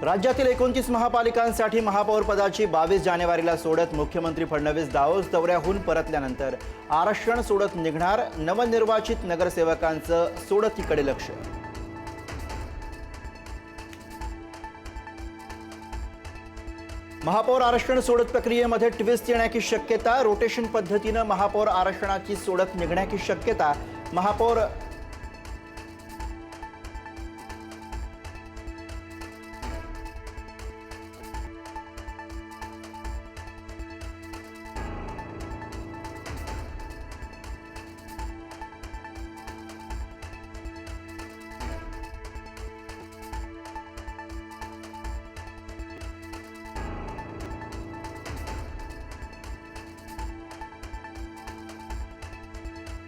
राज्यातील 29 महापालिकांसाठी महापौर पदाची 22 जानेवारीला सोडत मुख्यमंत्री फडणवीस दावोस दौऱ्याहून परतल्यानंतर आरक्षण सोडत निघणार. नवनिर्वाचित नगरसेवकांचं सोडतीकडे लक्ष. महापौर आरक्षण सोडत प्रक्रियेमध्ये ट्विस्ट येण्याची शक्यता. रोटेशन पद्धतीने महापौर आरक्षणाची सोडत निघण्याची शक्यता. महापौर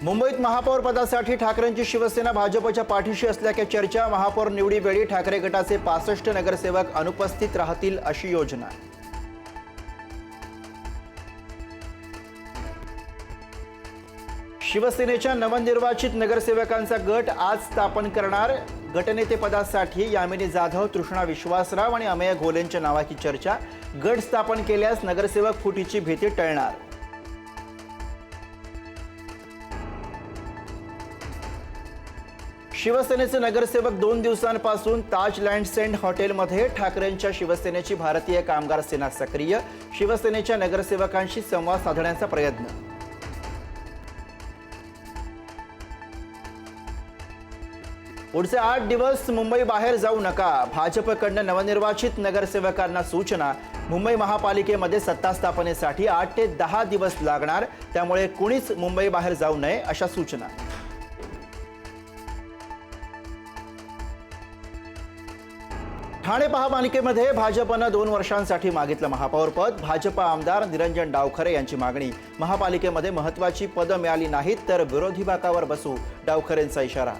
मुंबईत महापौर पदासाठी ठाकरेंची शिवसेना भाजपच्या पाठीशी असल्याच्या चर्चा. महापौर निवडीवेळी ठाकरे गटाचे 65 नगरसेवक अनुपस्थित राहतील अशी योजना. शिवसेनेच्या नवनिर्वाचित नगरसेवकांचा गट आज स्थापन करणार. गटनेतेपदासाठी यामिनी जाधव, तृष्णा विश्वासराव आणि अमेय घोलेंच्या नावाची चर्चा. गट स्थापन केल्यास नगरसेवक फुटीची भीती टळणार. शिवसेनेचे नगरसेवक 2 दिवसांपासून ताज लँडसेंड हॉटेलमध्ये. ठाकरेंच्या शिवसेनेची भारतीय कामगार सेना सक्रिय. शिवसेनेच्या नगरसेवकांशी संवाद साधण्याचा प्रयत्न. पुढचे 8 दिवस मुंबई बाहेर जाऊ नका. भाजपकडून नवनिर्वाचित नगरसेवकांना सूचना. मुंबई महापालिकेमध्ये सत्ता स्थापनेसाठी 8 ते 10 दिवस लागणार. त्यामुळे कुणीच मुंबई बाहेर जाऊ नये अशा सूचना. ठाणे महापालिकेमध्ये भाजपनं 2 वर्षांसाठी मागितलं महापौर पद. भाजप आमदार निरंजन डावखरे यांची मागणी. महापालिकेमध्ये महत्त्वाची पदं मिळाली नाहीत तर विरोधी बाकावर बसू, डावखरेंचा इशारा.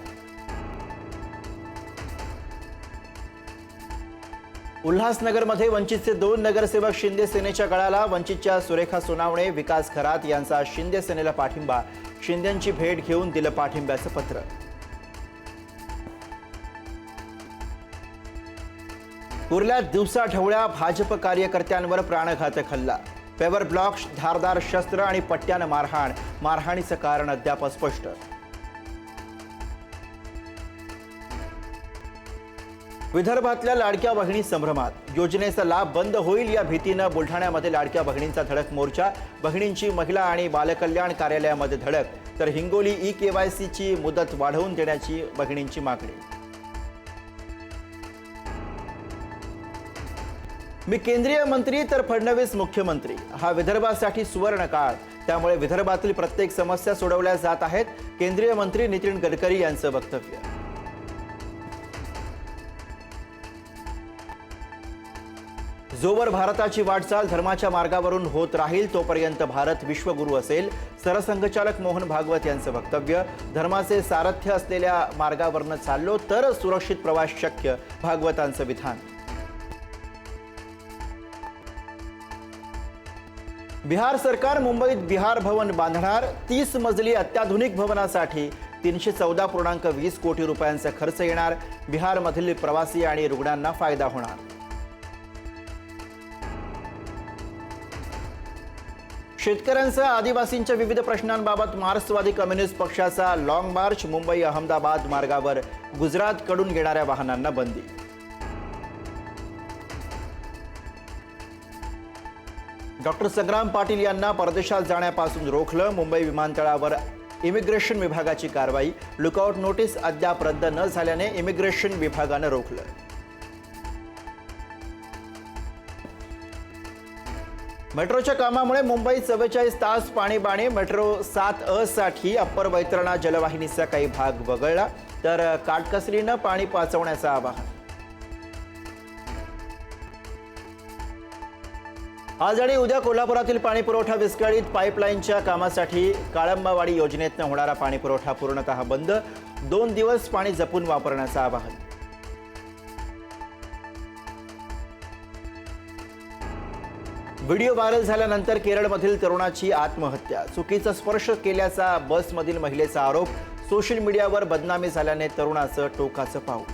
उल्हासनगरमध्ये वंचितचे 2 नगरसेवक शिंदे सेनेच्या गळाला. वंचितच्या सुरेखा सोनावणे, विकास खरात यांचा शिंदे सेनेला पाठिंबा. शिंदेंची भेट घेऊन दिलं पाठिंब्याचं पत्र. उरल्या दिवसाढवळ्या भाजप कार्यकर्त्यांवर प्राणघातक हल्ला. पेवर ब्लॉक, धारदार शस्त्र आणि पट्ट्यानं मारहाण. मारहाणीचं कारण अद्याप स्पष्ट. विदर्भातल्या लाडक्या बहिणी संभ्रमात. योजनेचा लाभ बंद होईल या भीतीनं बुलढाण्यामध्ये लाडक्या बहिणींचा धडक मोर्चा. बहिणींची महिला आणि बालकल्याण कार्यालयामध्ये धडक. तर हिंगोली KYCची मुदत वाढवून देण्याची बहिणींची मागणी. मी केंद्रीय मंत्री तर फडणवीस मुख्यमंत्री. हा विदर्भासाठी सुवर्ण काळ. त्यामुळे विदर्भातील प्रत्येक समस्या सोडवल्या जात आहेत. केंद्रीय मंत्री नितीन गडकरी यांचं वक्तव्य. जोवर भारताची वाटचाल धर्माच्या मार्गावरून होत राहील तोपर्यंत भारत विश्वगुरू असेल. सरसंघचालक मोहन भागवत यांचं वक्तव्य. धर्माचे सारथ्य असलेल्या मार्गावरनं चाललो तर सुरक्षित प्रवास शक्य, भागवतांचं विधान. बिहार सरकार मुंबईत बिहार भवन बांधणार. 30 मजली अत्याधुनिक भवनासाठी 314.20 कोटी रुपयांचा खर्च येणार. बिहारमधील प्रवासी आणि रुग्णांना फायदा होणार. शेतकऱ्यांसह आदिवासींच्या विविध प्रश्नांबाबत मार्क्सवादी कम्युनिस्ट पक्षाचा लॉंग मार्च. मुंबई अहमदाबाद मार्गावर गुजरातकडून येणाऱ्या वाहनांना बंदी. डॉक्टर संग्राम पाटील यांना परदेशात जाण्यापासून रोखलं. मुंबई विमानतळावर इमिग्रेशन विभागाची कारवाई. लुकआउट नोटीस अद्याप रद्द न झाल्याने इमिग्रेशन विभागानं रोखलं. मेट्रोच्या कामामुळे मुंबईत 44 तास पाणीबाणी. मेट्रो 7A साठी अप्पर वैतरणा जलवाहिनीचा काही भाग वगळला. तर काटकसरीनं पाणी पाचवण्याचं आवाहन. आज आणि उद्या कोल्हापुरातील पाणीपुरवठा विस्कळीत. पाईपलाईनच्या कामासाठी काळंबावाडी योजनेतनं होणारा पाणीपुरवठा पूर्णतः बंद. 2 दिवस पाणी जपून वापरण्याचं आवाहन. व्हिडिओ व्हायरल झाल्यानंतर केरळमधील तरुणाची आत्महत्या. चुकीचा स्पर्श केल्याचा बसमधील महिलेचा आरोप. सोशल मीडियावर बदनामी झाल्याने तरुणाचं टोकाचं पाऊल.